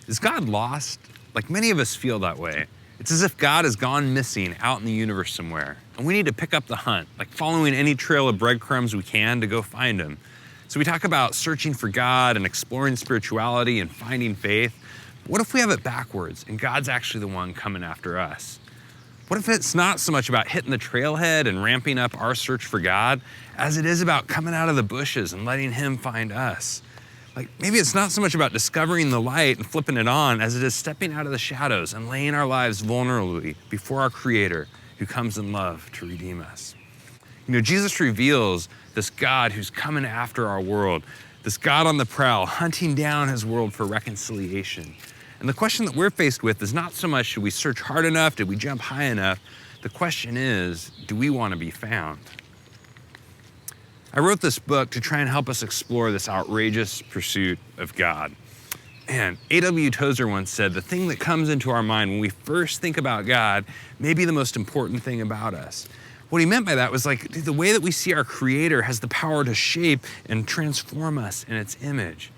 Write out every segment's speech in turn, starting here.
Is God lost? Like many of us feel that way. It's as if God has gone missing out in the universe somewhere, and we need to pick up the hunt, like following any trail of breadcrumbs we can to go find him. So we talk about searching for God and exploring spirituality and finding faith. What if we have it backwards and God's actually the one coming after us? What if it's not so much about hitting the trailhead and ramping up our search for God as it is about coming out of the bushes and letting him find us? Like maybe it's not so much about discovering the light and flipping it on as it is stepping out of the shadows and laying our lives vulnerably before our Creator who comes in love to redeem us. You know, Jesus reveals this God who's coming after our world, this God on the prowl, hunting down his world for reconciliation. And the question that we're faced with is not so much, did we search hard enough? Did we jump high enough? The question is, do we want to be found? I wrote this book to try and help us explore this outrageous pursuit of God. And A.W. Tozer once said, the thing that comes into our mind when we first think about God may be the most important thing about us. What he meant by that was like, the way that we see our Creator has the power to shape and transform us in its image.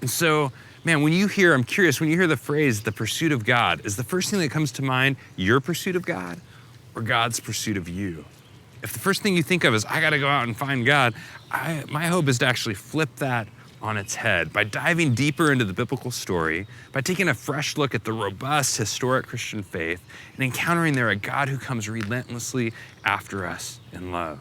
And so, man, I'm curious, when you hear the phrase, the pursuit of God, is the first thing that comes to mind your pursuit of God or God's pursuit of you? If the first thing you think of is, I gotta go out and find God, my hope is to actually flip that on its head by diving deeper into the biblical story, by taking a fresh look at the robust, historic Christian faith, and encountering there a God who comes relentlessly after us in love.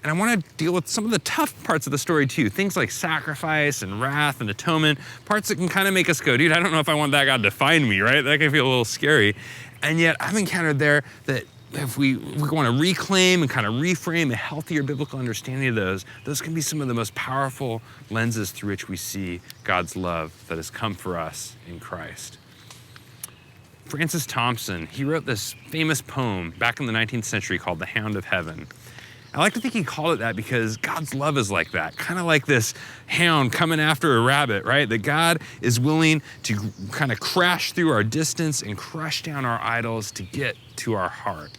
And I want to deal with some of the tough parts of the story too, things like sacrifice and wrath and atonement, parts that can kind of make us go, dude, I don't know if I want that God to find me, right? That can feel a little scary. And yet I've encountered there that if we want to reclaim and kind of reframe a healthier biblical understanding of those can be some of the most powerful lenses through which we see God's love that has come for us in Christ. Francis Thompson, he wrote this famous poem back in the 19th century called The Hound of Heaven. I like to think he called it that because God's love is like that, kind of like this hound coming after a rabbit, right? That God is willing to kind of crash through our distance and crush down our idols to get to our heart.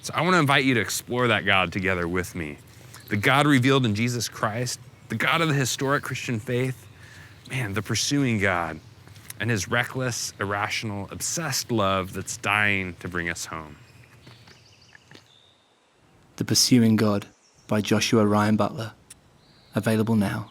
So I want to invite you to explore that God together with me. The God revealed in Jesus Christ, the God of the historic Christian faith, man, the pursuing God, and his reckless, irrational, obsessed love that's dying to bring us home. The Pursuing God by Joshua Ryan Butler. Available now.